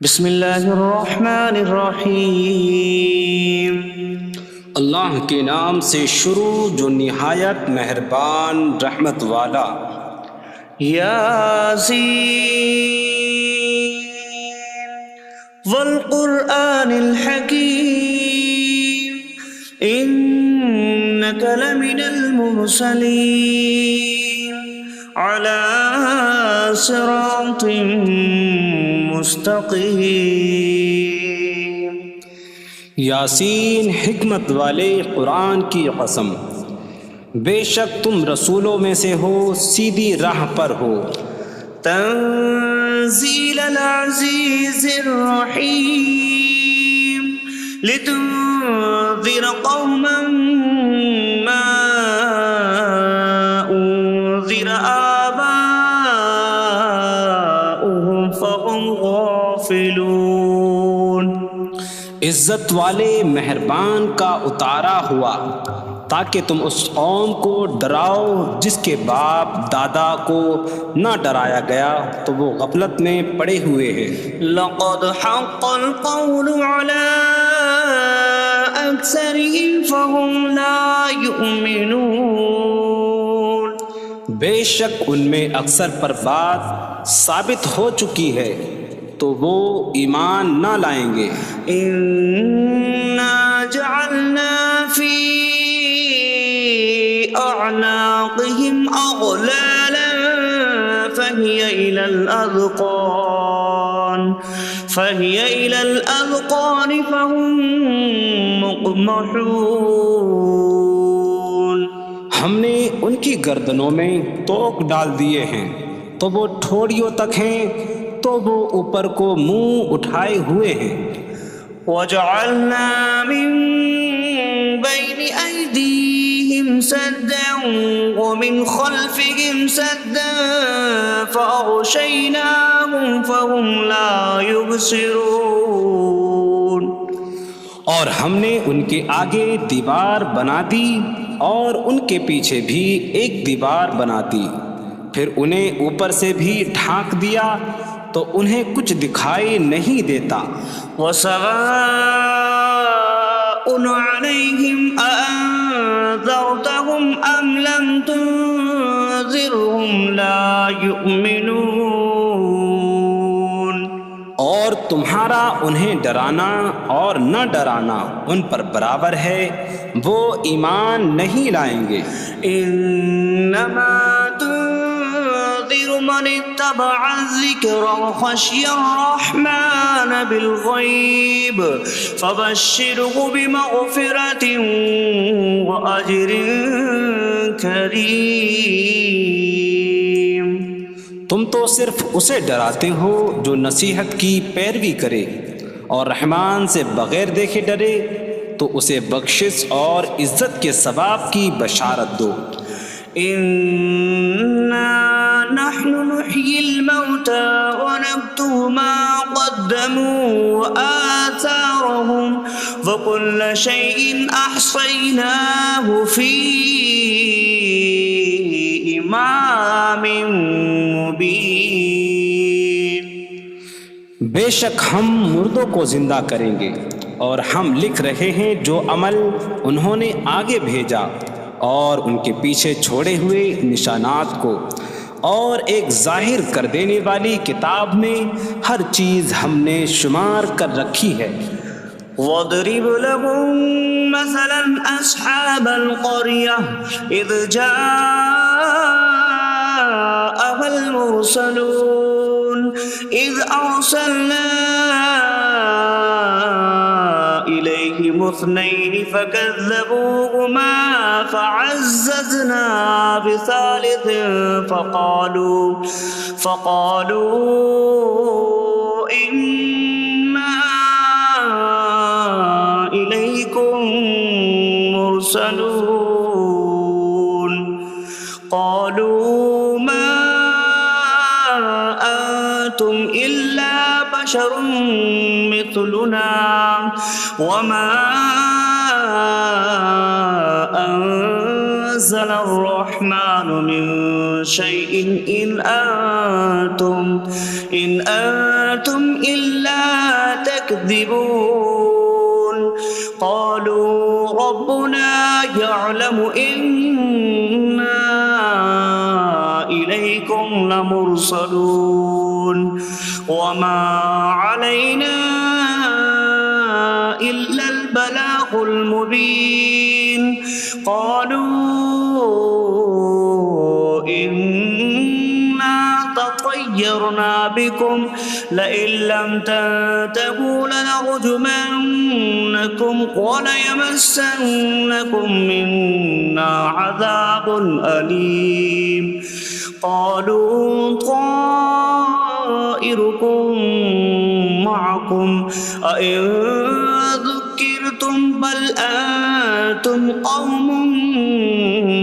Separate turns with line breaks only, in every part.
بسم اللہ الرحمن الرحیم۔
اللہ کے نام سے شروع جو نہایت مہربان رحمت والا۔
یاسین والقرآن الحکیم انک لمن المرسلین علی صراط مستقیم۔
یاسین حکمت والے قرآن کی قسم، بے شک تم رسولوں میں سے ہو، سیدھی راہ پر ہو۔
تنزیل العزیز الرحیم لتنذر قوما ما انذر آباؤهم فهم غافلون۔
عزت والے مہربان کا اتارا ہوا تاکہ تم اس قوم کو ڈراؤ جس کے باپ دادا کو نہ ڈرایا گیا تو وہ غفلت میں پڑے ہوئے ہیں۔
لقد حق القول على أكثرهم فهم لا يؤمنون۔
بے شک ان میں اکثر پر بات ثابت ہو چکی ہے تو وہ ایمان نہ لائیں گے۔
إنا جعلنا في أعناقهم أغلالا فهي إلى الأذقان فهم مقمحون۔
ہم نے ان کی گردنوں میں توق ڈال دیے ہیں تو وہ ٹھوڑیوں تک ہیں، تو وہ اوپر کو منہ اٹھائے ہوئے ہیں۔
وجعلنا من بين أيديهم سدا ومن خلفهم سدا فأغشيناهم فهم لا يبصرون۔
اور ہم نے ان کے آگے دیوار بنا دی اور ان کے پیچھے بھی ایک دیوار بنا دی، پھر انہیں اوپر سے بھی ڈھانک دیا تو انہیں کچھ دکھائی نہیں دیتا۔
وسواء عليهم أأنذرتهم أم لم تنذرهم لا يؤمنون۔
اور تمہارا انہیں ڈرانا اور نہ ڈرانا ان پر برابر ہے، وہ ایمان نہیں لائیں گے۔
انما تنذر من اتبع الذکر وخشی الرحمن بالغیب فبشره بمغفرة واجر کریم۔
تم تو صرف اسے ڈراتے ہو جو نصیحت کی پیروی کرے اور رحمان سے بغیر دیکھے ڈرے، تو اسے بخشش اور عزت کے ثواب کی بشارت دو۔
انا نحن نحيي الموتى ونكتب ما قدموا وآثارهم وكل شيء أحصيناه في إمام مبين۔
بے شک ہم مردوں کو زندہ کریں گے اور ہم لکھ رہے ہیں جو عمل انہوں نے آگے بھیجا اور ان کے پیچھے چھوڑے ہوئے نشانات کو، اور ایک ظاہر کر دینے والی کتاب میں ہر چیز ہم نے شمار کر رکھی ہے۔
وَاضْرِبْ لَهُم مَّثَلًا أَصْحَابَ الْقَرْيَةِ إِذْ جَاءَهَا الْمُرْسَلُونَ إِذْ أَرْسَلْنَا إِلَيْهِمُ اثْنَيْنِ فَكَذَّبُوهُمَا فَعَزَّزْنَا بِثَالِثٍ فَقَالُوا إِنَّا إِلَيْكُمْ مُرْسَلُونَ۔ قَالُوا مَا أَنتُمْ إِلَّا بَشَرٌ مِثْلُنَا وَمَا أَنتُمْ نزل الرحمن من شيء إن أنتم إلا تكذبون قالوا ربنا يعلم إنا إليكم لمرسلون وما علينا إلا البلاغ المبين قالوا إنا تطيرنا بكم لئن لم تنتهوا لنرجمنكم وليمسنكم منا عذاب أليم قالوا طائركم معكم أئن ذكرتم بل أنتم قوم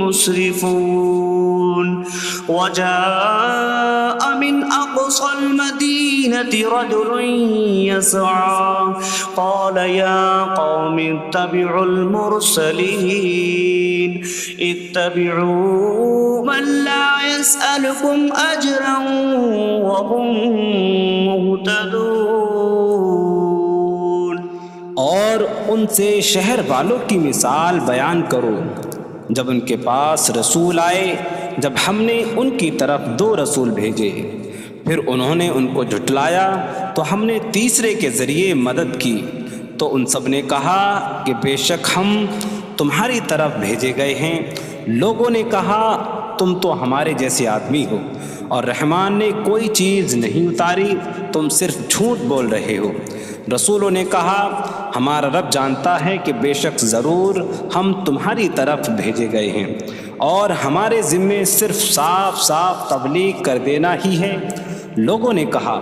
مسرفون وجاء من أقصى المدينة رجل يسعى قال يا قوم اتبعوا المرسلين اتبعوا من لا يسألكم أجرا وهم مهتدون
اور ان سے شہر والوں کی مثال بیان کرو جب ان کے پاس رسول آئے جب ہم نے ان کی طرف 2 رسول بھیجے پھر انہوں نے ان کو جھٹلایا تو ہم نے تیسرے کے ذریعے مدد کی تو ان سب نے کہا کہ بے شک ہم تمہاری طرف بھیجے گئے ہیں لوگوں نے کہا تم تو ہمارے جیسے آدمی ہو اور رحمان نے کوئی چیز نہیں اتاری تم صرف جھوٹ بول رہے ہو رسولوں نے کہا ہمارا رب جانتا ہے کہ بے شک ضرور ہم تمہاری طرف بھیجے گئے ہیں اور ہمارے ذمے صرف صاف صاف تبلیغ کر دینا ہی ہے لوگوں نے کہا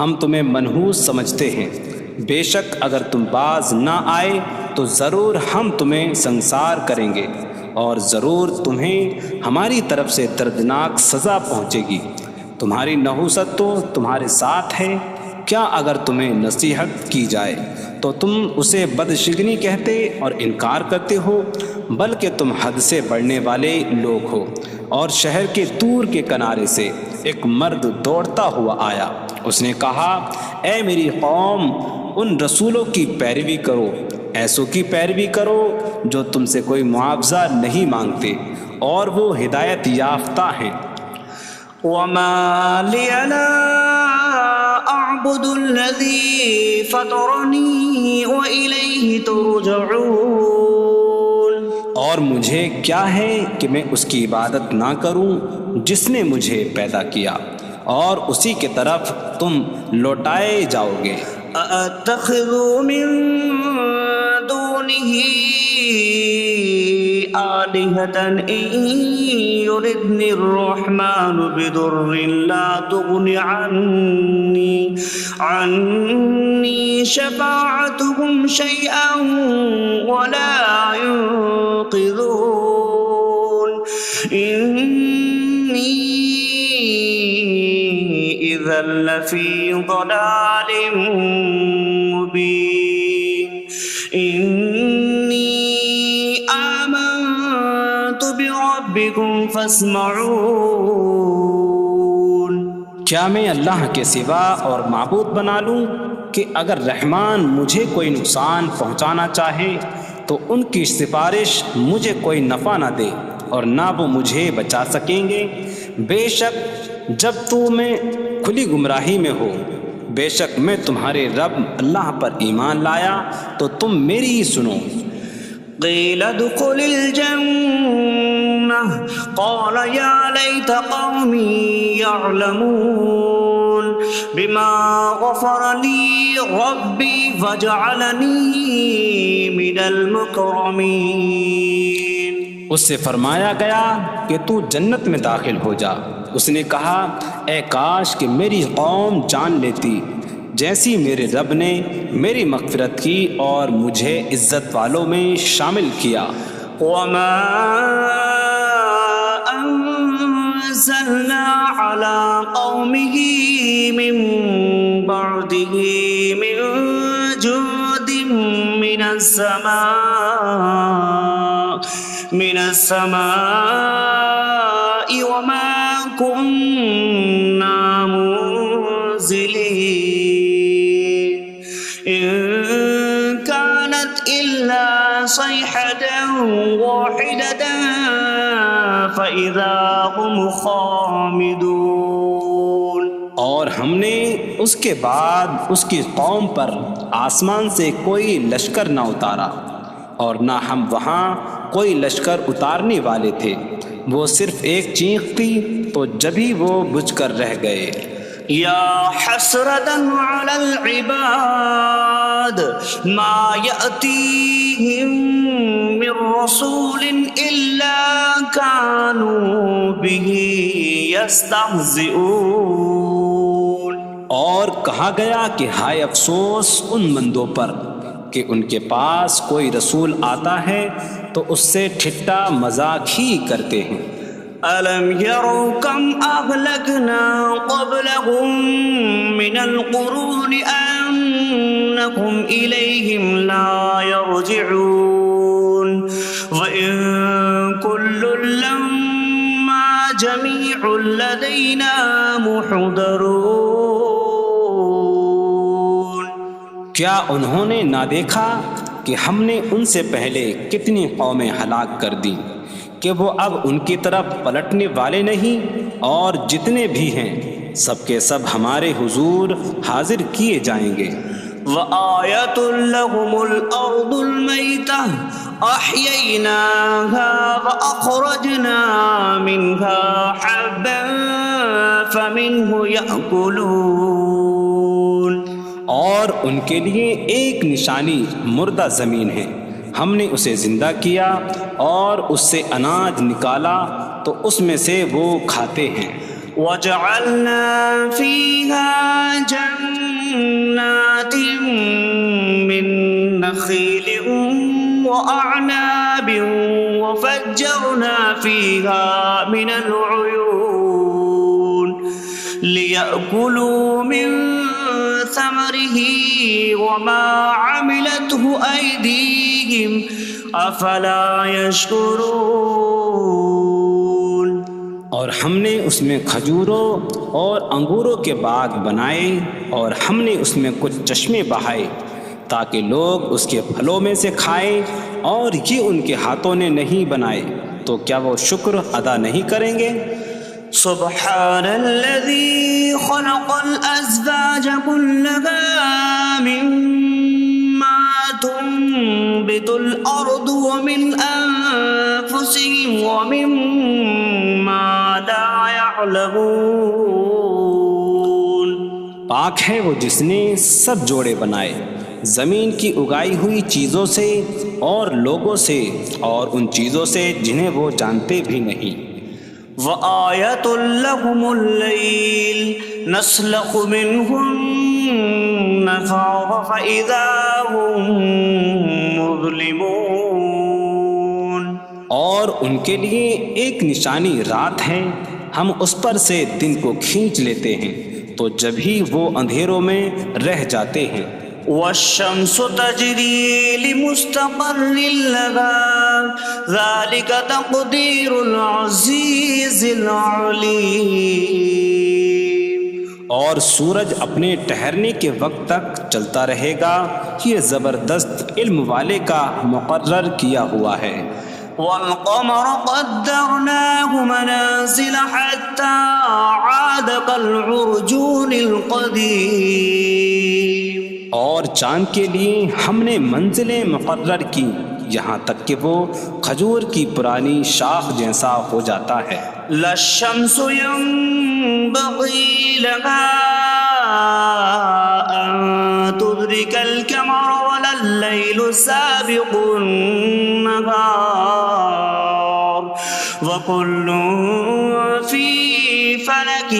ہم تمہیں منحوس سمجھتے ہیں بے شک اگر تم باز نہ آئے تو ضرور ہم تمہیں سنسار کریں گے اور ضرور تمہیں ہماری طرف سے دردناک سزا پہنچے گی تمہاری نحوست تو تمہارے ساتھ ہے کیا اگر تمہیں نصیحت کی جائے تو تم اسے بدشگنی کہتے اور انکار کرتے ہو بلکہ تم حد سے بڑھنے والے لوگ ہو اور شہر کے دور کے کنارے سے ایک مرد دوڑتا ہوا آیا اس نے کہا اے میری قوم ان رسولوں کی پیروی کرو ایسوں کی پیروی کرو جو تم سے کوئی معاوضہ نہیں مانگتے اور وہ ہدایت یافتہ ہیں
وما لي لا أعبد الذي فطرني وإليه ترجعون
اور مجھے کیا ہے کہ میں اس کی عبادت نہ کروں جس نے مجھے پیدا کیا اور اسی کی طرف تم لوٹائے جاؤ گے
أأتخذ من دونه آلهة إن يردني الرحمن بضر لا تغن عني شفاعتهم شيئا ولا ينقذون إني إذا لفي ضلال مبين إني آمنت بربكم فاسمعون
کیا میں اللہ کے سوا اور معبود بنا لوں کہ اگر رحمان مجھے کوئی نقصان پہنچانا چاہے تو ان کی سفارش مجھے کوئی نفع نہ دے اور نہ وہ مجھے بچا سکیں گے بے شک جب میں کھلی گمراہی میں ہو بے شک میں تمہارے رب اللہ پر ایمان لایا تو تم میری ہی سنو
قيل ادخل الجنة قال يا ليت قومي يعلمون بما غفر لي ربي فجعلني من المكرمين
اس سے فرمایا گیا کہ تو جنت میں داخل ہو جا اس نے کہا اے کاش کہ میری قوم جان لیتی جیسی میرے رب نے میری مغفرت کی اور مجھے عزت والوں میں شامل کیا
وما أنزلنا على قومه من بعده من جود من السماء من السماء وما كنا منزلين إن كانت إلا صيحة واحدة فإذا هم خامدون۔
اور ہم نے اس کے بعد اس کی قوم پر آسمان سے کوئی لشکر نہ اتارا، اور نہ ہم وہاں کوئی لشکر اتارنے والے تھے، وہ صرف ایک چیخ تھی تو جبھی وہ بجھ کر رہ گئے۔
یا حسرة على العباد ما يأتيهم من رسول إلا كانوا به يستهزئون۔
اور کہا گیا کہ ہائے افسوس ان بندوں پر کہ ان کے پاس کوئی رسول آتا ہے تو اس سے ٹھٹا مذاق ہی کرتے ہیں۔
أَلَمْ يَرَوْا كَمْ أَهْلَكْنَا قَبْلَهُمْ مِنَ الْقُرُونِ أَنَّكُمْ إِلَيْهِمْ لَا يَرْجِعُونَ وَإِن كُلٌّ لَّمَّا جَمِيعٌ لَّدَيْنَا مُحْضَرُونَ۔
کیا انہوں نے نہ دیکھا کہ ہم نے ان سے پہلے کتنی قومیں ہلاک کر دیں کہ وہ اب ان کی طرف پلٹنے والے نہیں، اور جتنے بھی ہیں سب کے سب ہمارے حضور حاضر کیے جائیں گے۔
وَآيَةٌ لَّهُمُ الْأَرْضُ الْمَيْتَةُ أَحْيَيْنَاهَا وَأَخْرَجْنَا مِنْهَا حَبًّا فَمِنْهُ يَأْكُلُونَ۔
اور ان کے لیے ایک نشانی مردہ زمین ہے، ہم نے اسے زندہ کیا اور اس سے اناج نکالا تو اس میں سے وہ کھاتے ہیں۔
وَجَعَلْنَا فِيهَا جَنَّاتٍ مِّن نَّخِيلٍ وَأَعْنَابٍ وَفَجَّرْنَا فِيهَا مِنَ الْعُيُونِ لِيَأْكُلُوا مِن ثَمَرِهِ وَمَا عَمِلَتْهُ أَيْدِيهِمْ أَفَلَا يَشْكُرُونَ۔
اور ہم نے اس میں کھجوروں اور انگوروں کے باغ بنائے، اور ہم نے اس میں کچھ چشمے بہائے تاکہ لوگ اس کے پھلوں میں سے کھائیں، اور یہ ان کے ہاتھوں نے نہیں بنائے، تو کیا وہ شکر ادا نہیں کریں گے؟
سبحان الذي خلق الأزواج كلها مما تنبت الأرض ومن أنفسهم ومما لا يعلمون۔
پاک ہے وہ جس نے سب جوڑے بنائے زمین کی اگائی ہوئی چیزوں سے اور لوگوں سے اور ان چیزوں سے جنہیں وہ جانتے بھی نہیں۔
وَآيَةٌ لَّهُمُ اللَّيْلُ نَسْلَخُ مِنْهُ النَّهَارَ فَإِذَا هُم مُظْلِمُونَ۔
اور ان کے لیے ایک نشانی رات ہے، ہم اس پر سے دن کو کھینچ لیتے ہیں تو جبھی وہ اندھیروں میں رہ جاتے ہیں۔
وَالشَّمْسُ تَجْرِي لِمُسْتَقَرٍّ لَّهَا ذَلِكَ تَقْدِيرُ الْعَزِيزِ الْعَلِيمِ۔
اور سورج اپنے ٹھہرنے کے وقت تک چلتا رہے گا، یہ زبردست علم والے کا مقرر کیا ہوا ہے۔
وَالْقَمَرَ قَدَّرْنَاهُ مَنَازِلَ حَتَّى عَادَ كَالْعُرْجُونِ الْقَدِيمِ۔
اور چاند کے لیے ہم نے منزلیں مقرر کی یہاں تک کہ وہ کھجور کی پرانی شاخ جیسا ہو جاتا ہے۔
لا الشمس ينبغي لها أن تدرك القمر ولا الليل سابق النهار وكل في فلك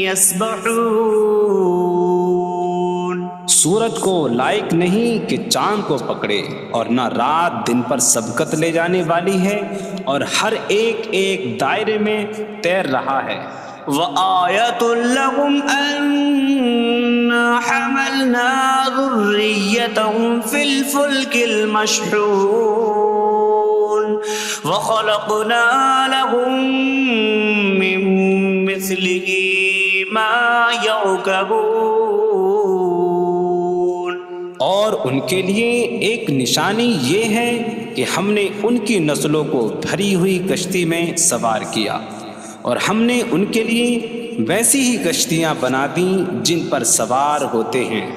يسبحون۔
سورج کو لائق نہیں کہ چاند کو پکڑے، اور نہ رات دن پر سبقت لے جانے والی ہے، اور ہر ایک ایک دائرے میں تیر رہا ہے۔
وَآيَةٌ لَّهُمْ أَنَّا حَمَلْنَا ذُرِّيَّتَهُمْ فِي الْفُلْكِ الْمَشْحُونِ۔ وخلقنا لهم من مثله ما يركبون.
اور ان کے لیے ایک نشانی یہ ہے کہ ہم نے ان کی نسلوں کو بھری ہوئی کشتی میں سوار کیا، اور ہم نے ان کے لیے ویسی ہی کشتیاں بنا دیں جن پر سوار ہوتے ہیں.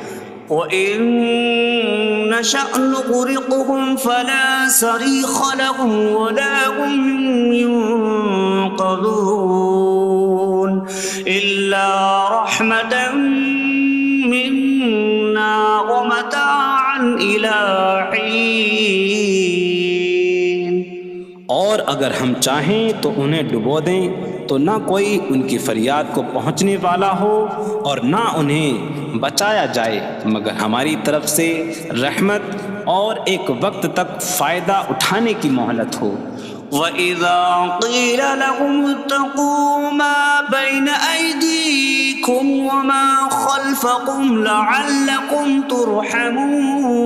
وَإِن نَّشَأْ نُغْرِقْهُمْ فَلَا صَرِيخَ لَهُمْ وَلَا هُمْ يُنقَذُونَ إِلَّا رَحْمَةً مِّنَّا وَمَتَاعًا إِلَىٰ حِينٍ.
اور اگر ہم چاہیں تو انہیں ڈبو دیں تو نہ کوئی ان کی فریاد کو پہنچنے والا ہو اور نہ انہیں بچایا جائے مگر ہماری طرف سے رحمت اور ایک وقت تک فائدہ اٹھانے کی مہلت ہو.
وَإِذَا قِيلَ لَهُمُ اتَّقُوا مَا بَيْنَ أَيْدِيكُمْ وَمَا خَلْفَكُمْ لَعَلَّكُمْ تُرْحَمُونَ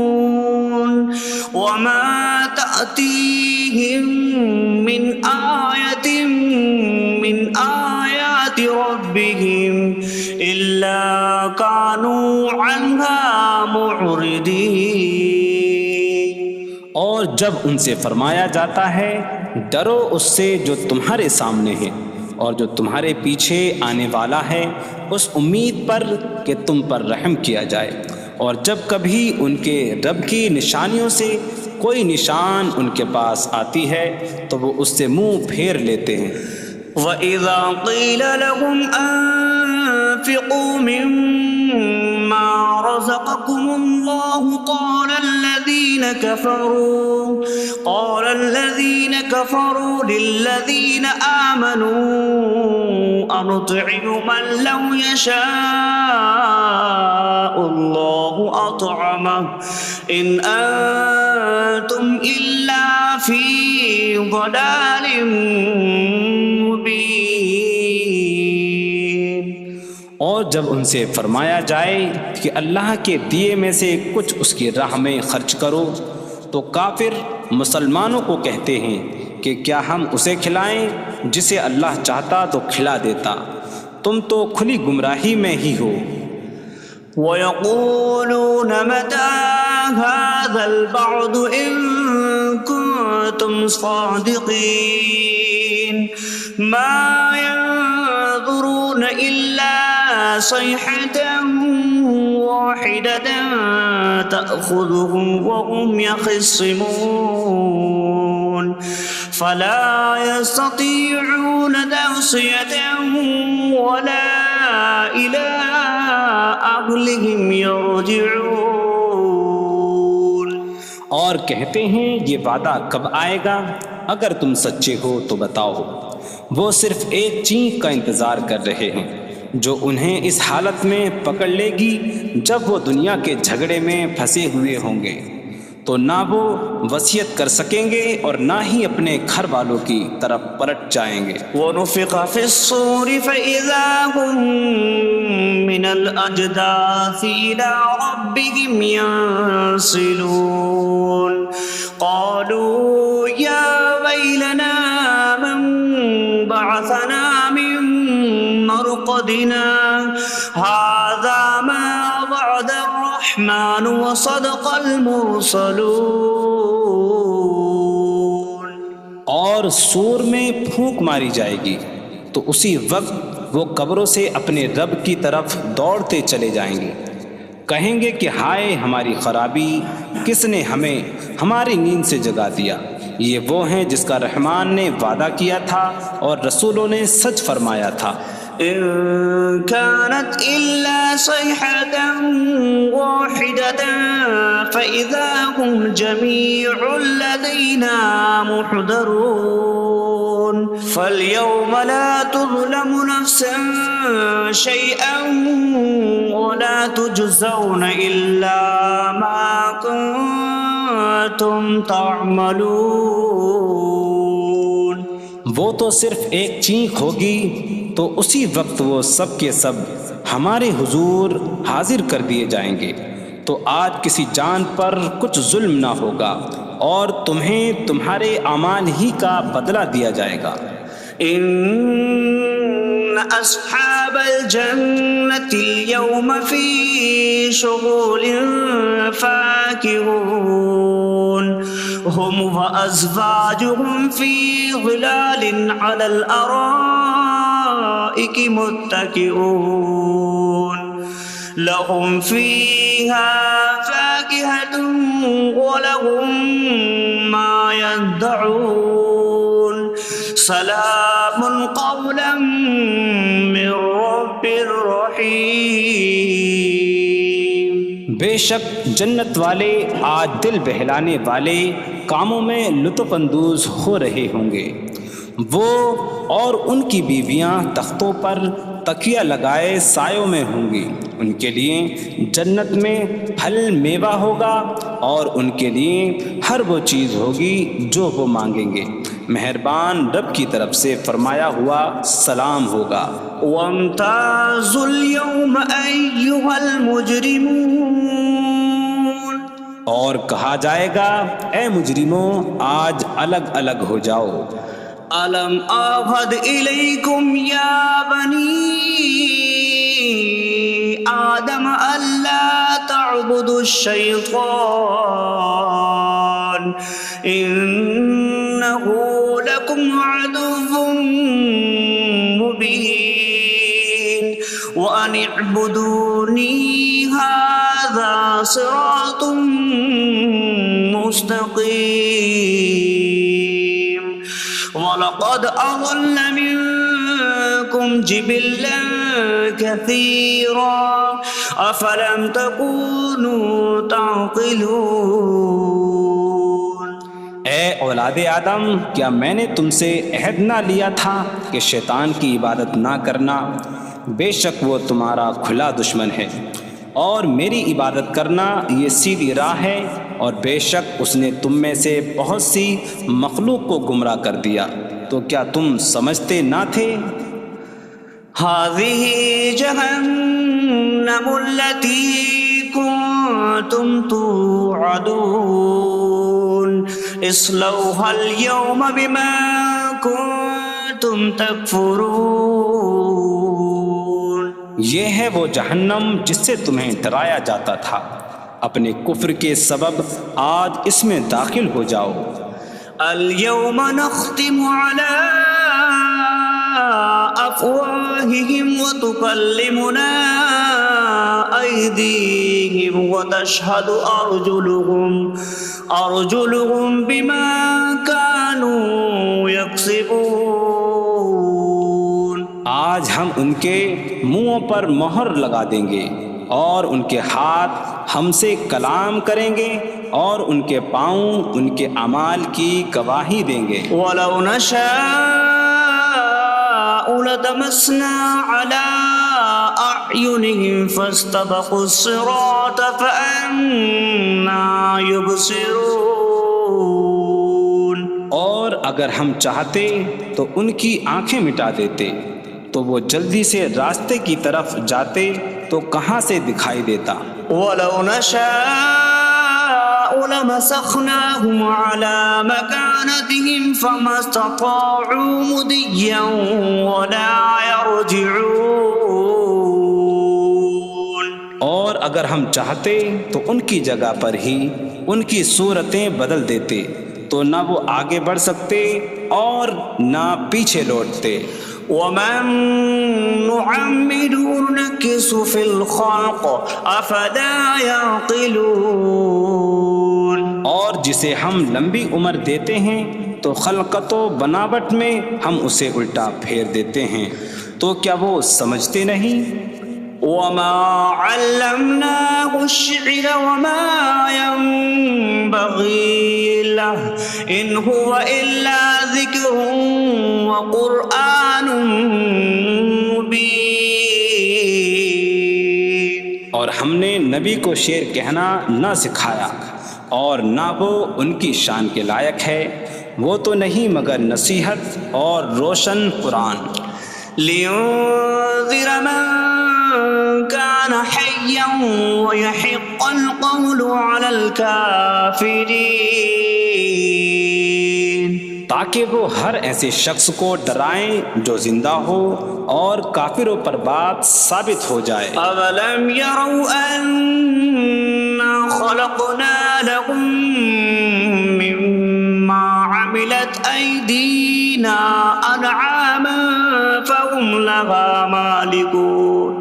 وَمَا تَأْتِيهِم مِّنْ آيَةٍ مِّنْ آيَاتِ رَبِّهِمْ إِلَّا كَانُوا عَنْهَا مُعْرِضِينَ.
اور جب ان سے فرمایا جاتا ہے ڈرو اس سے جو تمہارے سامنے ہے اور جو تمہارے پیچھے آنے والا ہے، اس امید پر کہ تم پر رحم کیا جائے، اور جب کبھی ان کے رب کی نشانیوں سے کوئی نشان ان کے پاس آتی ہے تو وہ اس سے منہ پھیر لیتے ہیں.
وَإِذَا قِيلَ لَهُمْ أَنفِقُوا مِمَّا رَزَقَكُمُ اللَّهُ قَالَ الَّذِينَ كَفَرُوا لِلَّذِينَ آمَنُوا أَنُطْعِمُ مَن لَّوْ يَشَاءُ اللَّهُ أَطْعَمَهُ إِنْ أَنتُمْ إِلَّا فِي ضَلَالٍ مبین.
اور جب ان سے فرمایا جائے کہ اللہ کے دیے میں سے کچھ اس کی راہ میں خرچ کرو تو کافر مسلمانوں کو کہتے ہیں کہ کیا ہم اسے کھلائیں جسے اللہ چاہتا تو کھلا دیتا، تم تو کھلی گمراہی میں ہی ہو.
وَيَقُولُونَ مَتَىٰ هَٰذَا الْوَعْدُ إِن كُنتُمْ صَادِقِينَ مَا يَنظُرُونَ إِلَّا صَيْحَةً وَاحِدَةً تَأْخُذُهُمْ وَهُمْ يَخِصِّمُونَ فَلَا يَسْتَطِيعُونَ تَوْصِيَةً وَلَا إِلَىٰ أَهْلِهِمْ يَرْجِعُونَ.
اور کہتے ہیں یہ وعدہ کب آئے گا؟ اگر تم سچے ہو تو بتاؤ. وہ صرف ایک چینک کا انتظار کر رہے ہیں جو انہیں اس حالت میں پکڑ لے گی جب وہ دنیا کے جھگڑے میں پھنسے ہوئے ہوں گے، تو نہ وہ وصیت کر سکیں گے اور نہ ہی اپنے گھر والوں کی طرف پلٹ جائیں گے.
وَنُفِخَ فِي الصُّورِ فَإِذَا هُم مِّنَ الْأَجْدَاثِ إِلَىٰ رَبِّهِمْ يَنسِلُونَ قَالُوا يَا وَيْلَنَا مَن بَعَثَنَا مِن مَّرْقَدِنَا هَٰذَا مَا وَعَدَ الرَّحْمَٰنُ وَصَدَقَ الْمُرْسَلُونَ.
اور سور میں پھونک ماری جائے گی تو اسی وقت وہ قبروں سے اپنے رب کی طرف دوڑتے چلے جائیں گے، کہیں گے کہ ہائے ہماری خرابی، کس نے ہمیں ہماری نیند سے جگا دیا. یہ وہ ہیں جس کا رحمان نے وعدہ کیا تھا اور رسولوں نے سچ فرمایا تھا.
إن كانت إلا صيحة واحدة فإذا هم جميع لدينا محضرون. فاليوم لا تظلم نفس شيئا ولا تجزون إلا ما كنتم تعملون.
وہ تو صرف ایک چینک ہوگی تو اسی وقت وہ سب کے سب ہمارے حضور حاضر کر دیے جائیں گے، تو آج کسی جان پر کچھ ظلم نہ ہوگا اور تمہیں تمہارے اعمال ہی کا بدلہ دیا جائے گا۔
إن أصحاب الجنة اليوم في شغل فاكهون هم وأزواجهم في ظلال على الأرائك متكئون لهم فيها فاكهة ولهم ما يدعون سلام قولا من رب رحیم۔
بے شک جنت والے آج دل بہلانے والے کاموں میں لطف اندوز ہو رہے ہوں گے۔ وہ اور ان کی بیویاں تختوں پر تکیہ لگائے سایوں میں ہوں گی۔ ان کے لیے جنت میں پھل میوہ ہوگا اور ان کے لیے ہر وہ چیز ہوگی جو وہ مانگیں گے۔ مہربان رب کی طرف سے فرمایا ہوا سلام ہوگا۔
وامتازوا اليوم أيها المجرمون،
اور کہا جائے گا اے مجرموں آج الگ الگ ہو جاؤ۔
ألم أعهد إليكم يا بني آدم ألا تعبدوا الشيطان إنه لكم عدو مبين وأن اعبدوني هذا صراط مستقيم وَلَقَدْ أَضَلَّ مِنكُمْ جِبِلًّا كَثِيرًا أَفَلَمْ تَكُونُوا تَعْقِلُونَ۔
اے اولاد آدم، کیا میں نے تم سے عہد نہ لیا تھا کہ شیطان کی عبادت نہ کرنا؟ بے شک وہ تمہارا کھلا دشمن ہے، اور میری عبادت کرنا یہ سیدھی راہ ہے، اور بے شک اس نے تم میں سے بہت سی مخلوق کو گمراہ کر دیا، تو کیا تم سمجھتے نہ تھے؟
هذه جهنم التي كنتم توعدون اصلوها اليوم بما كنتم تكفرون۔
یہ ہے وہ جہنم جس سے تمہیں ڈرایا جاتا تھا، اپنے کفر کے سبب آج اس میں داخل ہو جاؤ۔
اليوم نختم على أفواههم وتكلمنا أيديهم وتشهد أرجلهم بما كانوا يكسبون۔
آج ہم ان کے منہوں پر مہر لگا دیں گے، اور ان کے ہاتھ ہم سے کلام کریں گے، اور ان کے پاؤں ان کے اعمال کی گواہی دیں گے۔
وَلَوْ نَشَاءُ لَطَمَسْنَا عَلَىٰ أَعْيُنِهِمْ فَاسْتَبَقُوا الصِّرَاطَ فَأَنَّىٰ يُبْصِرُونَ۔
اور اگر ہم چاہتے تو ان کی آنکھیں مٹا دیتے، تو وہ جلدی سے راستے کی طرف جاتے تو کہاں سے دکھائی دیتا۔
وَلَوْ نَشَاءُ لَمَسَخْنَاهُمْ عَلَىٰ مَكَانَتِهِمْ فَمَا اسْتَطَاعُوا مُضِيًّا وَلَا يَرْجِعُونَ۔
اور اگر ہم چاہتے تو ان کی جگہ پر ہی ان کی صورتیں بدل دیتے، تو نہ وہ آگے بڑھ سکتے اور نہ پیچھے لوٹتے۔
وَمَن نُّعَمِّرْهُ نُنَكِّسْهُ فِي الْخَلْقِ أَفَلَا يَعْقِلُونَ۔
اور جسے ہم لمبی عمر دیتے ہیں تو خلقت و بناوٹ میں ہم اسے الٹا پھیر دیتے ہیں، تو کیا وہ سمجھتے نہیں؟
وَمَا عَلَّمْنَاهُ الشِّعْرَ وَمَا يَنبَغِي لَهُ إِنْ هُوَ إِلَّا ذِكْرٌ وَقُرْآنٌ مُّبِينٌ۔
اور ہم نے نبی کو شعر کہنا نہ سکھایا، اور نہ وہ ان کی شان کے لائق ہے، وہ تو نہیں مگر نصیحت اور روشن قرآن۔
لِيُنذِرَ مَن كَانَ حَيًّا حيا ويحق القول على الكافرين
تاکہ وہ ہر ایسے شخص کو ڈرائیں جو زندہ ہو اور کافروں پر بات ثابت ہو جائے۔
أولم يروا أنا خلقنا لهم مما عملت أيدينا أنعاما فهم لها مالكون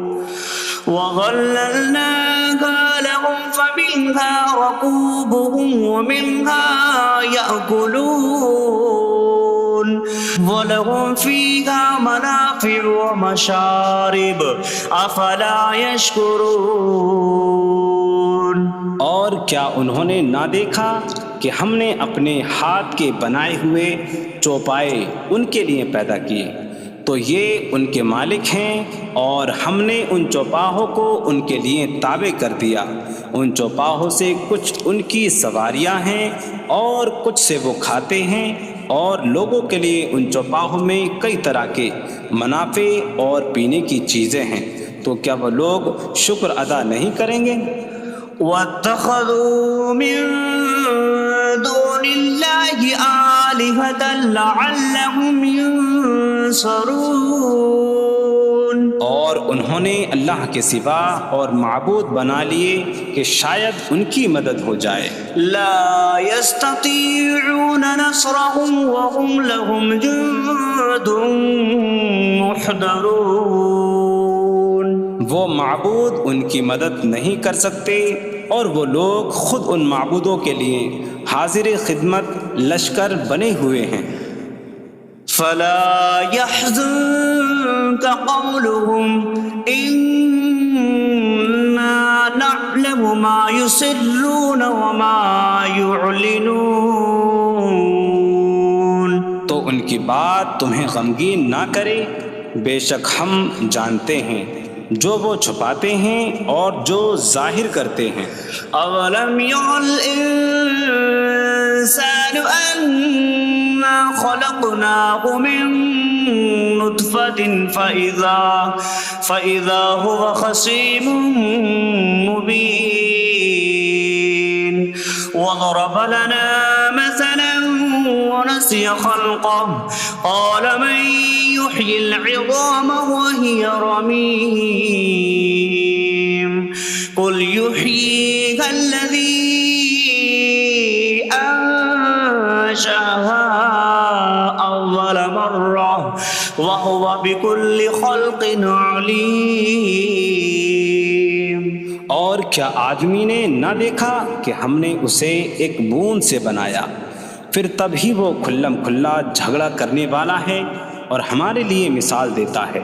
وظللناها لهم فمنها ركوبهم ومنها يأكلون وَلَهُمْ فِيهَا مَنَافِعُ وَمَشَارِبُ أَفَلَا يَشْكُرُونَ۔
اور کیا انہوں نے نہ دیکھا کہ ہم نے اپنے ہاتھ کے بنائے ہوئے چوپائے ان کے لیے پیدا کیے، تو یہ ان کے مالک ہیں، اور ہم نے ان چوپاہوں کو ان کے لیے تابع کر دیا۔ ان چوپاہوں سے کچھ ان کی سواریاں ہیں اور کچھ سے وہ کھاتے ہیں، اور لوگوں کے لیے ان چوپاہوں میں کئی طرح کے منافع اور پینے کی چیزیں ہیں، تو کیا وہ لوگ شکر ادا نہیں کریں گے؟
وَاتَّخَذُوا مِن دُونِ اللَّهِ آلِهَةً لَعَلَّهُمْ يُنصَرُونَ۔
اور انہوں نے اللہ کے سوا اور معبود بنا لیے کہ شاید ان کی مدد ہو جائے۔
لا يستطيعون نصرهم وهم لهم جند محضرون۔
وہ معبود ان کی مدد نہیں کر سکتے، اور وہ لوگ خود ان معبودوں کے لیے حاضر خدمت لشکر بنے ہوئے ہیں۔
فلا يحزنك قولهم إنا نعلم ما يسرون وما يعلنون۔
تو ان کی بات تمہیں غمگین نہ کرے، بے شک ہم جانتے ہیں جو وہ چھپاتے ہیں اور جو ظاہر کرتے ہیں۔
اولم ير الانسان انا خلقناه من نطفة فإذا هو خصيم مبين وضرب لنا مثلا ونسي خلقه قال من يحيي العظام وهي رميم قل يحييها الذي أنشأها أول مرة وهو بكل خلق عليم۔
اور کیا آدمی نے نہ دیکھا کہ ہم نے اسے ایک بوند سے بنایا، پھر تب ہی وہ کھلم کھلا جھگڑا کرنے والا ہے اور ہمارے لیے مثال دیتا ہے،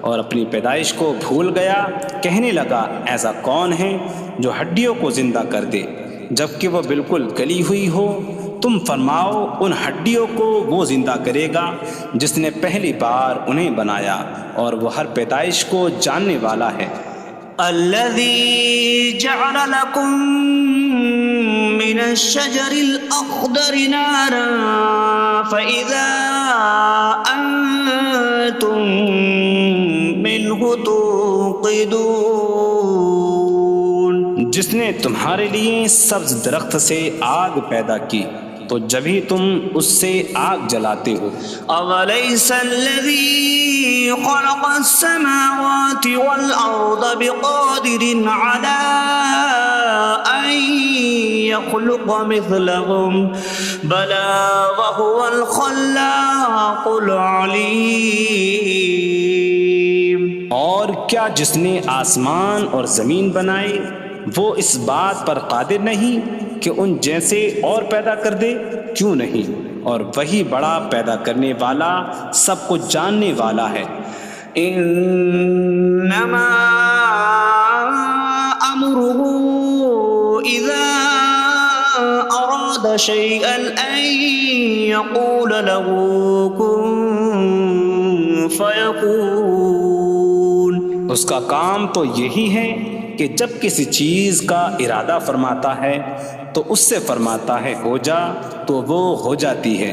اور اپنی پیدائش کو بھول گیا، کہنے لگا ایسا کون ہے جو ہڈیوں کو زندہ کر دے جبکہ وہ بالکل گلی ہوئی ہو؟ تم فرماؤ ان ہڈیوں کو وہ زندہ کرے گا جس نے پہلی بار انہیں بنایا، اور وہ ہر پیدائش کو جاننے والا ہے۔
الذي جعل لكم من الشجر الأخضر نارا فإذا أنتم منه توقدون۔
جس نے تمہارے لیے سبز درخت سے آگ پیدا کی تو جبھی تم اس سے آگ جلاتے ہو۔
أَوَلَيْسَ الَّذِي خَلَقَ السَّمَاوَاتِ وَالْأَرْضَ بِقَادِرٍ عَلَىٰ أَن يَخْلُقَ مِثْلَهُم بَلَىٰ وَهُوَ الْخَلَّاقُ الْعَلِيمُ۔
اور کیا جس نے آسمان اور زمین بنائے وہ اس بات پر قادر نہیں کہ ان جیسے اور پیدا کر دے؟ کیوں نہیں، اور وہی بڑا پیدا کرنے والا سب کچھ جاننے والا ہے۔
انما امره اذا اراد شيئا ان يقول له كن فيكون۔
اس کا کام تو یہی ہے کہ جب کسی چیز کا ارادہ فرماتا ہے تو اس سے فرماتا ہے ہو جا، تو وہ ہو جاتی ہے۔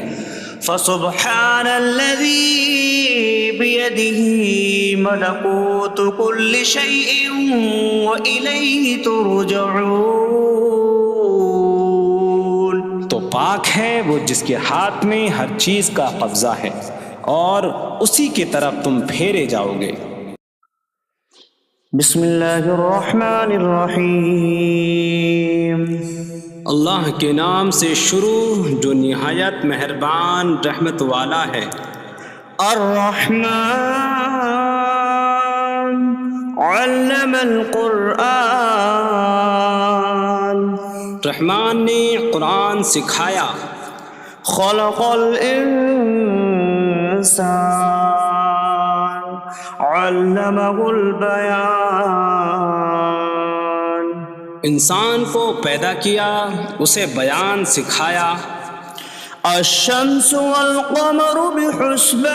فسبحان الذي بيده ملكوت كل شيء وإليه ترجعون.
تو پاک ہے وہ جس کے ہاتھ میں ہر چیز کا قبضہ ہے اور اسی کی طرف تم پھیرے جاؤ گے.
بسم اللہ الرحمن الرحیم.
اللہ کے نام سے شروع جو نہایت مہربان رحمت والا ہے.
الرحمن علم القرآن.
رحمان نے قرآن سکھایا.
خلق الانسان علمہ البیان.
انسان کو پیدا کیا اسے بیان سکھایا.
الشمس والقمر بحسبان.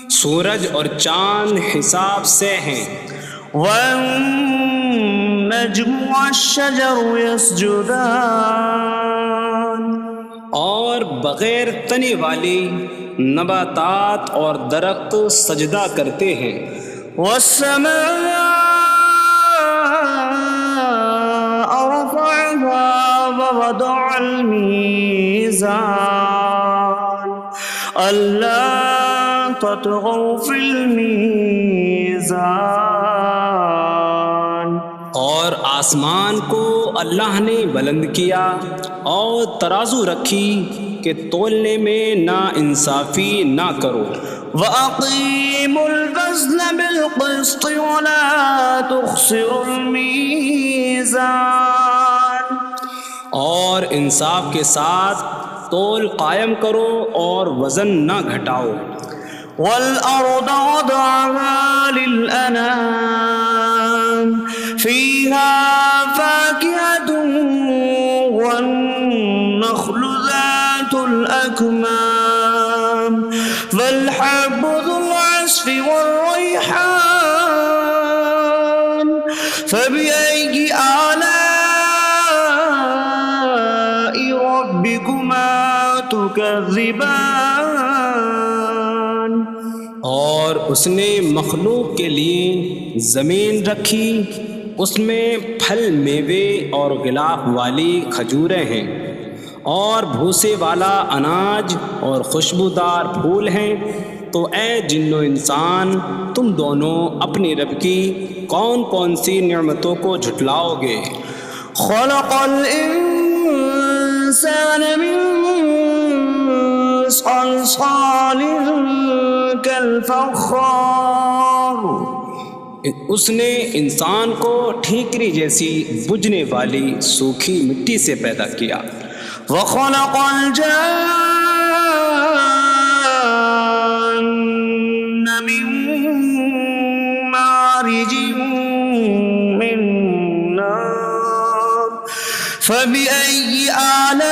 سورج اور چاند حساب سے ہیں.
والنجم والشجر يسجدان.
اور بغیر تنے والی نباتات اور درخت سجدہ کرتے ہیں.
والسماء رفعها ووضع الميزان ألا تطغوا في الميزان.
اور آسمان کو اللہ نے بلند کیا اور ترازو رکھی کہ تولنے میں نا انصافی نہ کرو.
وَأَقِيمُوا الْوَزْنَ بِالْقِسْطِ وَلَا تُخْسِرُوا الْمِيزَانَ.
اور انصاف کے ساتھ تول قائم کرو اور وزن نہ گھٹاؤ.
وَالْأَرْضَ وَضَعَهَا لِلْأَنَامِ فِيهَا فَاكِهَةٌ وَالنَّخْلُ ذَاتُ الْأَكْمَامِ وَالْحَبُّ ذُو الْعَصْفِ وَالرَّيْحَانُ فَبِأَيِّ آلَاءِ رَبِّكُمَا تُكَذِّبَانِ.
اور اس نے مخلوق کے لیے زمین رکھی، اس میں پھل میوے اور غلاف والی کھجوریں ہیں اور بھوسے والا اناج اور خوشبودار پھول ہیں. تو اے جن و انسان تم دونوں اپنی رب کی کون کون سی نعمتوں کو جھٹلاؤ گے.
خلق الانسان من صلصال کالفخار.
اس نے انسان کو ٹھیکری جیسی بجھنے والی سوکھی مٹی سے پیدا کیا.
وخلق الجان من مارج من نار فبأي آلاء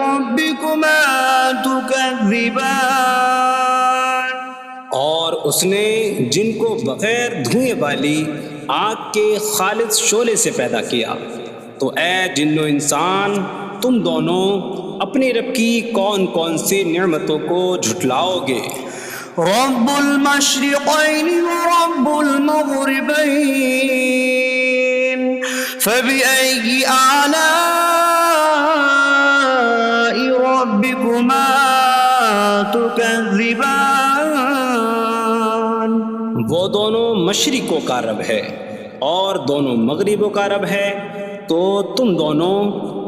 ربكما تكذبان.
اور اس نے جن کو بغیر دھوئیں والی آگ کے خالص شعلے سے پیدا کیا. تو اے جن و انسان تم دونوں اپنی رب کی کون کون سی نعمتوں کو جھٹلاؤ گے.
رب المشرقین ورب المغربین فبأي آلاء ربكما تكذبان.
وہ دونوں مشرقوں کا رب ہے اور دونوں مغربوں کا رب ہے. تو تم دونوں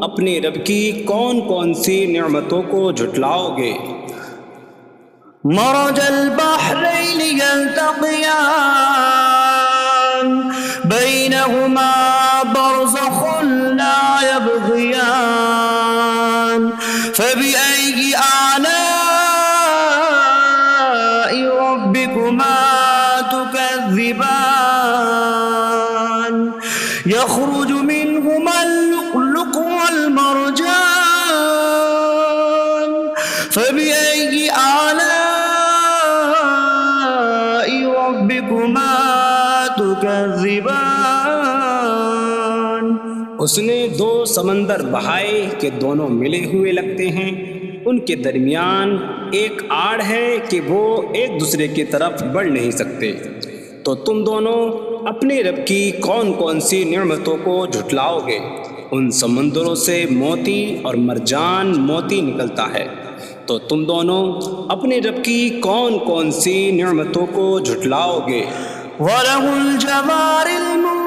اپنی رب کی کون کون سی نعمتوں کو جھٹلاؤ گے.
مرج البحرین یلتقیان بینہما برزخ لا یبغیان فبأي آلاء ربكما تكذبان. يخرج منهما اللؤلؤ والمرجان فبأي آلاء ربكما تكذبان.
اس نے دو سمندر بہائے کہ دونوں ملے ہوئے لگتے ہیں، ان کے درمیان ایک آڑ ہے کہ وہ ایک دوسرے کی طرف بڑھ نہیں سکتے، تو تم دونوں اپنے رب کی کون کون سی نعمتوں کو جھٹلاؤ گے؟ ان سمندروں سے موتی اور مرجان موتی نکلتا ہے، تو تم دونوں اپنے رب کی کون کون سی نعمتوں کو جھٹلاؤ گے؟
وَلَهُ الْجَوَارِ الْمُنشَآتُ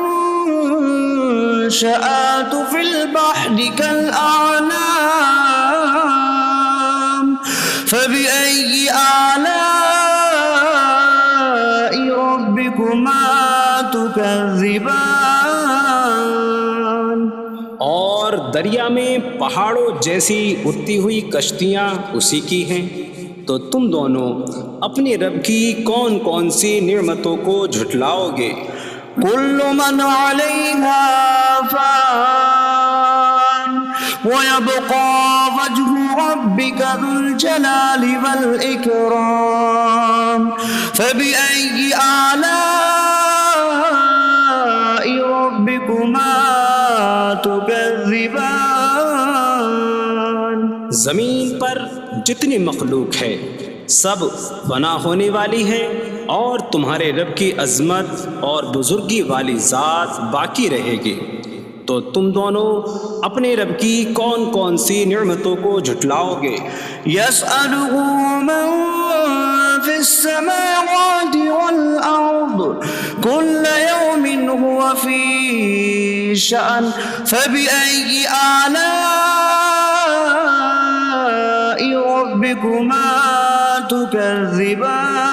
فِي الْبَحْرِ كَالْأَعْلَامِ فَبِأَيِّ آلَاءِ رَبِّكُمَا تُكَذِّبَانِ؟
اور دریا میں پہاڑوں جیسی اڑتی ہوئی کشتیاں اسی کی ہیں، تو تم دونوں اپنے رب کی کون کون سی نعمتوں کو جھٹلاؤ گے؟
كُلُّ مَنْ عَلَيْهَا فَانٍ وَيَبْقَى وَجْهُ رَبِّكَ ذُو الْجَلَالِ وَالْإِكْرَامِ فَبِأَيِّ آلَاءِ رَبِّكُمَا تُكَذِّبَانِ؟
زمین پر جتنی مخلوق ہے سب فنا ہونے والی ہے، اور تمہارے رب کی عظمت اور بزرگی والی ذات باقی رہے گی، تو تم دونوں اپنے رب کی کون کون سی نعمتوں کو جھٹلاؤ گے؟
يَسْأَلُهُ مَن فِي السَّمَاوَاتِ وَالْأَرْضِ كُلَّ يَوْمٍ هُوَ فِي شَأْنٍ فَبِأَيِّ آلَاءِ رَبِّكُمَا تُكَذِّبَانِ؟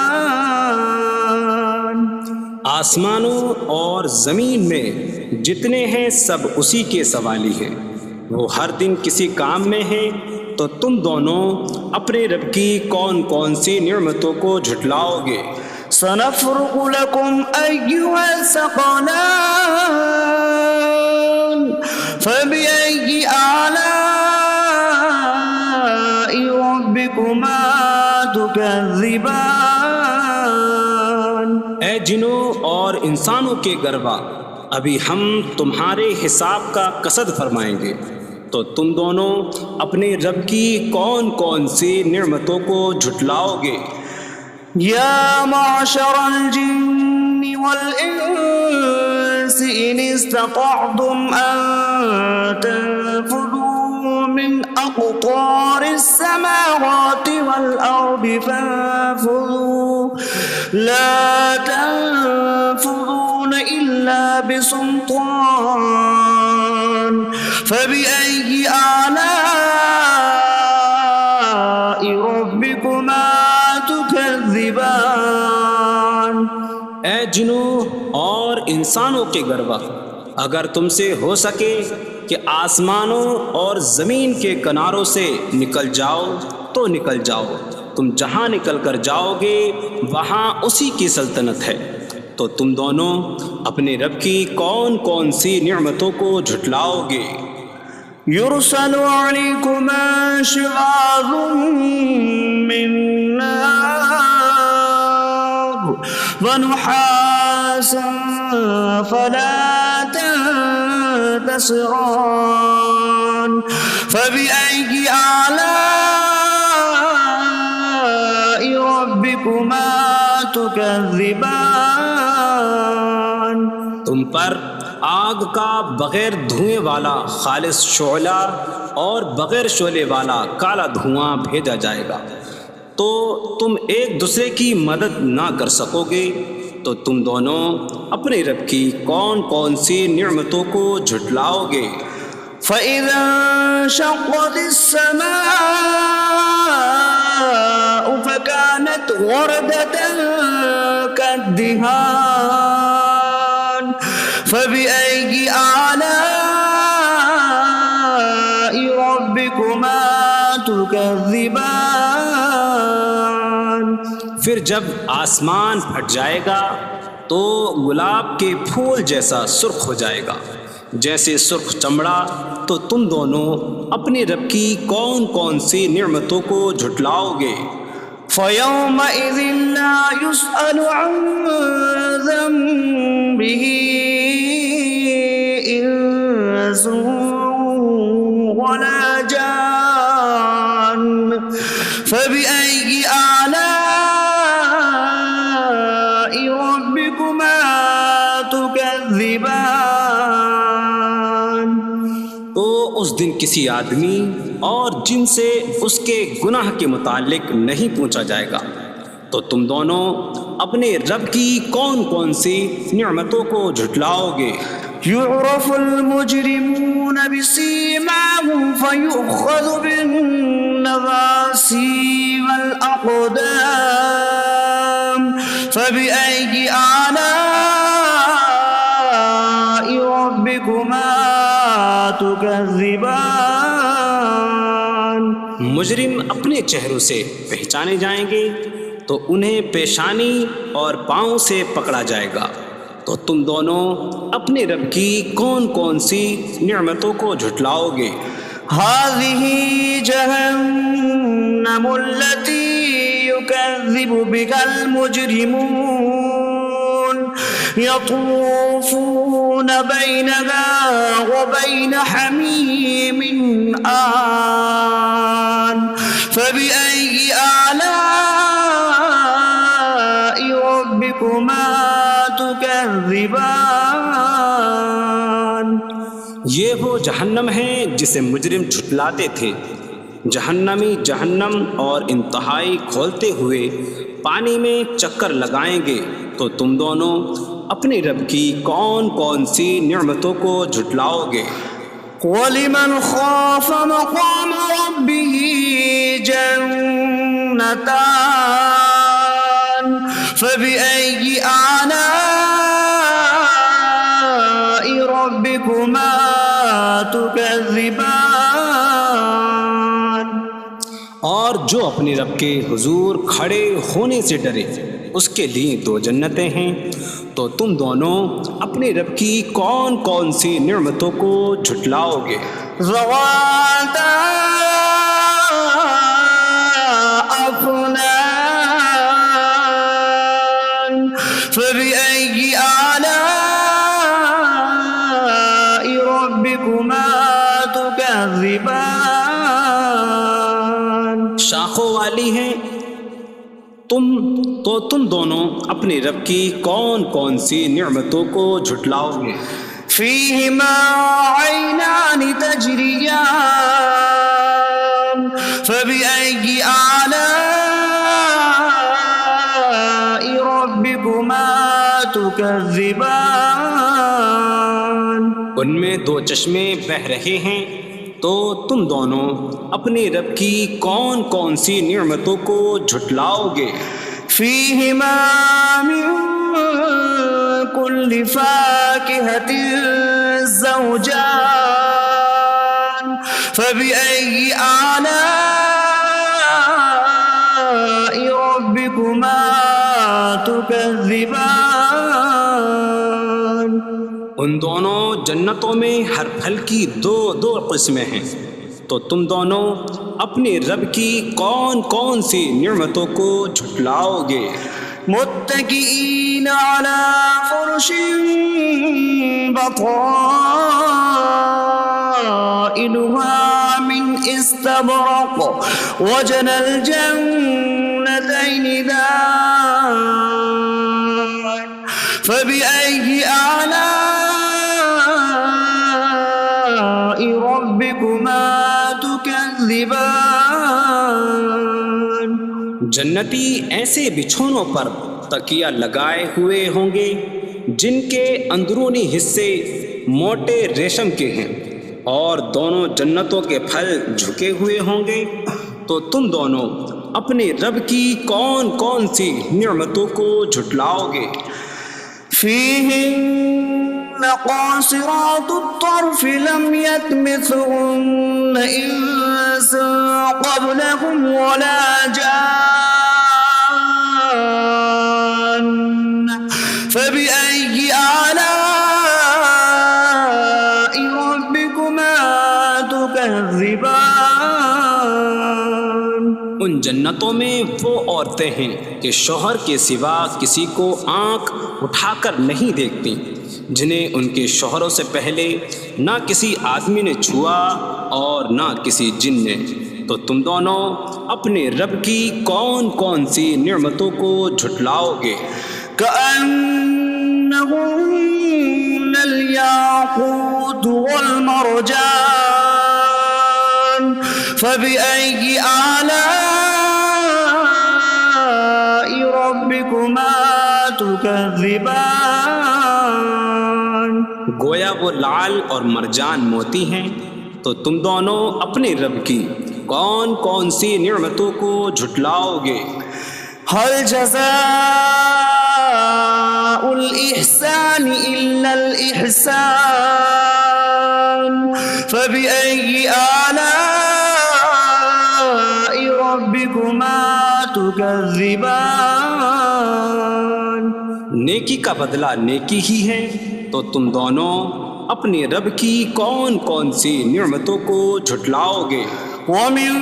آسمانوں اور زمین میں جتنے ہیں سب اسی کے سوالی ہیں، وہ ہر دن کسی کام میں ہیں، تو تم دونوں اپنے رب کی کون کون سی نعمتوں کو جھٹلاؤ گے؟
سَنَفْرُغُ لَكُمْ أَيُّهَ الثَّقَلَانِ فَبِأَيِّ آلَاءِ رَبِّكُمَا تُكَذِّبَانِ؟
اے جنوں اور انسانوں کے گروہ، ابھی ہم تمہارے حساب کا قصد فرمائیں گے، تو تم دونوں اپنے رب کی کون کون سی نعمتوں کو جھٹلاؤ گے؟
يَا مَعْشَرَ الْجِنِّ وَالْإِنسِ إِنِ اسْتَطَعْتُمْ أَن تَنفُذُوا مِنْ أَقْطَارِ السَّمَاوَاتِ وَالْأَرْضِ فَانفُذُوا لَا تَنفُذُونَ إِلَّا بِسُلْطَانٍ فَبِأَيِّ آلَاءِ رَبِّكُمَا تُكَذِّبَانِ؟
اے جنوں اور انسانوں کے گروہ، اگر تم سے ہو سکے کہ آسمانوں اور زمین کے کناروں سے نکل جاؤ تو نکل جاؤ، تم جہاں نکل کر جاؤ گے وہاں اسی کی سلطنت ہے، تو تم دونوں اپنے رب کی کون کون سی نعمتوں کو جھٹلاؤ گے؟
يُرْسَلُ عَلَيْكُمَا شِوَاظٌ مِّن نَّارٍ وَنُحَاسٌ فَلَا تَنتَصِرَانِ فَبِأَيِّ آلَاءِ رَبِّكُمَا تُكَذِّبَانِ؟
تم پر آگ کا بغیر دھوئیں والا خالص شعلہ اور بغیر شعلے والا کالا دھواں بھیجا جائے گا، تو تم ایک دوسرے کی مدد نہ کر سکو گے، تو تم دونوں اپنے رب کی کون کون سی نعمتوں کو جھٹلاؤ گے؟
فَإِذَا انشَقَّتِ السَّمَاءُ فَكَانَتْ وَرْدَةً كَالدِّهَانِ فَبِأَيِّ آلَاءِ رَبِّكُمَا تُكَذِّبَانِ؟
پھر جب آسمان پھٹ جائے گا تو گلاب کے پھول جیسا سرخ ہو جائے گا جیسے سرخ چمڑا، تو تم دونوں اپنے رب کی کون کون سی نعمتوں کو جھٹلاؤ گے؟
فَيَوْمَئِذٍ لَا يُسْأَلُ عَن ذَنبِهِ إِنسٌ ربكما تكذبان.
تو اس دن کسی آدمی اور جن سے اس کے گناہ کے متعلق نہیں پوچھا جائے گا، تو تم دونوں اپنے رب کی کون کون سی نعمتوں کو جھٹلاؤ گے؟
يعرف المجرمون بسيماهم فيؤخذ بالنواصي والأقدام فبأي آلاء ربكما تكذبان.
مجرم اپنے چہروں سے پہچانے جائیں گے تو انہیں پیشانی اور پاؤں سے پکڑا جائے گا. تو تم دونوں اپنے رب کی کون کون سی نعمتوں کو جھٹلاؤ گے؟
هذه جهنم التي يكذب بها المجرمون يطوفون بينها وبين حميم آن فبأي آلاء ربكما تكذبان.
یہ وہ جہنم ہے جسے مجرم جھٹلاتے تھے. جہنمی جہنم اور انتہائی کھولتے ہوئے پانی میں چکر لگائیں گے. تو تم دونوں اپنے رب کی کون کون سی نعمتوں کو جھٹلاؤ گے؟
وَلِمَنْ خَافَ مَقَامَ رَبِّهِ جَنَّتَانِ فَبِأَيِّ آلَاءِ رَبِّكُمَا تُكَذِّبَانِ.
اور جو اپنے رب کے حضور کھڑے ہونے سے ڈرے اس کے لیے 2 جنتیں ہیں. تو تم دونوں اپنے رب کی کون کون سی نعمتوں کو جھٹلاؤ گے؟
ذواتا افنان فبأي آلاء ربكما تكذبان.
شاخوں والی ہیں. تم دونوں اپنے رب کی کون کون سی نعمتوں کو جھٹلاؤ گے؟
فيهما عينان تجريان فبأي آلاء ربكما تكذبان.
ان میں 2 چشمے بہہ رہے ہیں. تو تم دونوں اپنے رب کی کون کون سی نعمتوں کو جھٹلاؤ گے؟
فيهما من كل فاكهة زوجان فبأي آلاء ربكما تكذبان.
ان دونوں جنتوں میں ہر پھل کی 2 قسمیں ہیں. تو تم دونوں اپنے رب کی کون کون سی نعمتوں کو جھٹلاؤ گے؟
متكئين على فرش بطائنها من استبرق وجنى الجنتين دان فبأي آلاء ربكما تكذبان.
جنتی ایسے بچھونوں پر تکیہ لگائے ہوئے ہوں گے جن کے اندرونی حصے موٹے ریشم کے ہیں اور دونوں جنتوں کے پھل جھکے ہوئے ہوں گے. تو تم دونوں اپنے رب کی کون کون سی نعمتوں کو جھٹلاؤ گے؟
فيهن قاصرات الطرف لم يطمثهن إنس قبلهم ولا جان فبأي آلاء ربكما تكذبان.
ان جنتوں میں وہ عورتیں ہیں کہ شوہر کے سوا کسی کو آنکھ اٹھا کر نہیں دیکھتی، جنہیں ان کے شوہروں سے پہلے نہ کسی آدمی نے چھوا اور نہ کسی جن نے. تو تم دونوں اپنے رب کی کون کون سی نعمتوں کو جھٹلاؤ گے؟
كأن مرجان فبأي آلاء ربكما تكذبان
گویا وہ لعل اور مرجان موتی ہیں، تو تم دونوں اپنے رب کی کون کون سی نعمتوں کو جھٹلاؤ گے؟
هل جزاء الإحسان إلا الإحسان فبأي آلاء ربكما تكذبان
نیکی کا بدلہ نیکی ہی ہے، تو تم دونوں اپنے رب کی کون کون سی نعمتوں کو جھٹلاؤ گے؟
ومن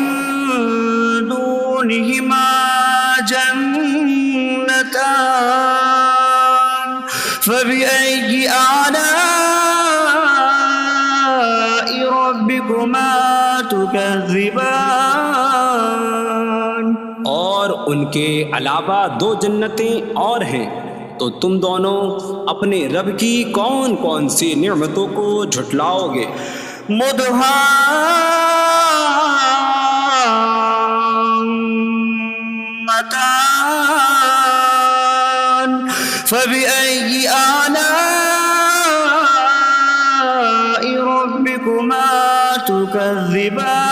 دونهما جنتان فبأي آلاء ربكما تكذبان
اور ان کے علاوہ دو جنتیں اور ہیں، تو تم دونوں اپنے رب کی کون کون سی نعمتوں کو جھٹلاؤ گے؟
مدهامتان فبأي آلاء ربكما تكذبان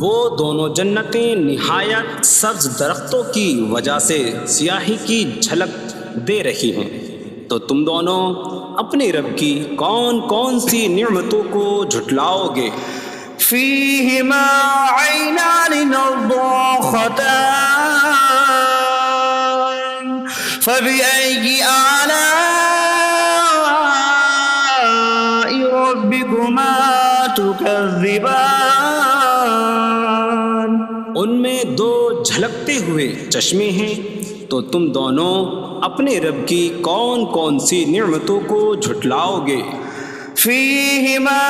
وہ دونوں جنتیں نہایت سبز درختوں کی وجہ سے سیاہی کی جھلک دے رہی ہیں، تو تم دونوں اپنے رب کی کون کون سی نعمتوں کو جھٹلاؤ گے؟
فيهما عينان نضاختان فبأي آلاء ربكما تكذبان
ان میں دو جھلکتے ہوئے چشمے ہیں، تو تم دونوں اپنے رب کی کون کون سی نعمتوں کو جھٹلاؤ گے؟
فيهما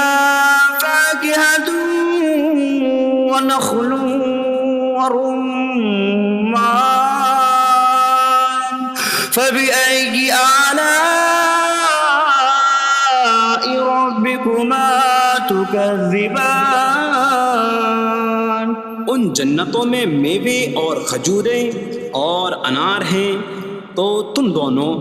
فاكهة ونخل ورمان فبأي آلاء ربكما تكذبان
ان جنتوں میں میوے اور کھجوریں اور انار ہیں، تو تم دونوں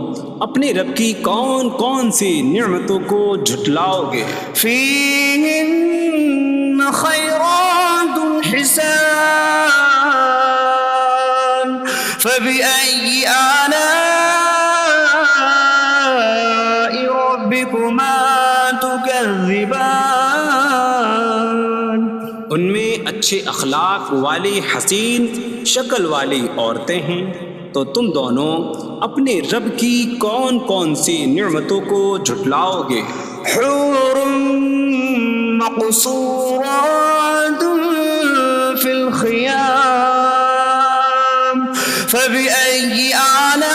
اپنے رب کی کون کون سی نعمتوں کو جھٹلاؤ گے؟
فيهن خيرات حسان فبأي آلاء ربكما تكذبان
ان میں اچھے اخلاق والی حسین شکل والی عورتیں ہیں، تو تم دونوں اپنے رب کی کون کون سی نعمتوں کو جھٹلاؤ گے؟
حور مقصورات في الخيام فبأي آلاء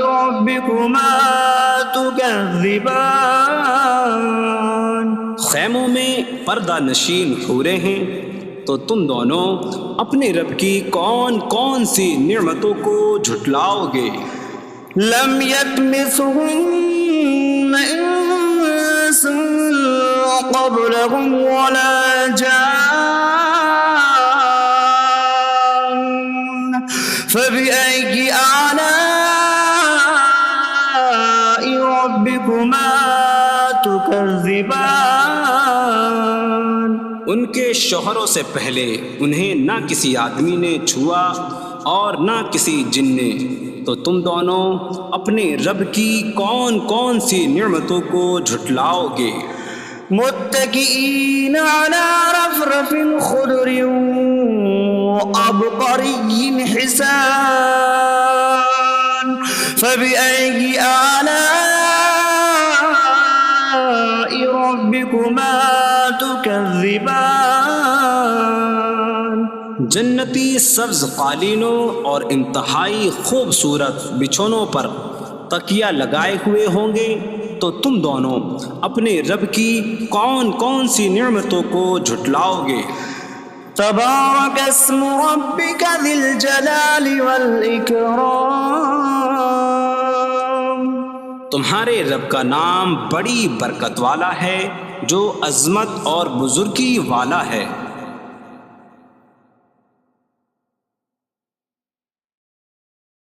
ربكما تكذبان
خیموں میں پردہ نشین حوریں ہیں، تو تم دونوں اپنے رب کی کون کون سی نعمتوں کو جھٹلاؤ گے؟
لم يطمثهن انس قبلهم ولا جان فبأي آلاء ربكما تكذبان
ان کے شوہروں سے پہلے انہیں نہ کسی آدمی نے چھوا اور نہ کسی جن نے، تو تم دونوں اپنے رب کی کون کون سی نعمتوں کو جھٹلاؤ گے؟
متكئين على رفرف خضر وعبقري حسان فبأي آلاء ربكما تكذبان
جنتی سبز قالینوں اور انتہائی خوبصورت بچھونوں پر تکیہ لگائے ہوئے ہوں گے، تو تم دونوں اپنے رب کی کون کون سی نعمتوں کو جھٹلاؤ گے؟
تبارک اسم ربک ذی الجلال والإکرام
تمہارے رب کا نام بڑی برکت والا ہے جو عظمت اور بزرگی والا ہے۔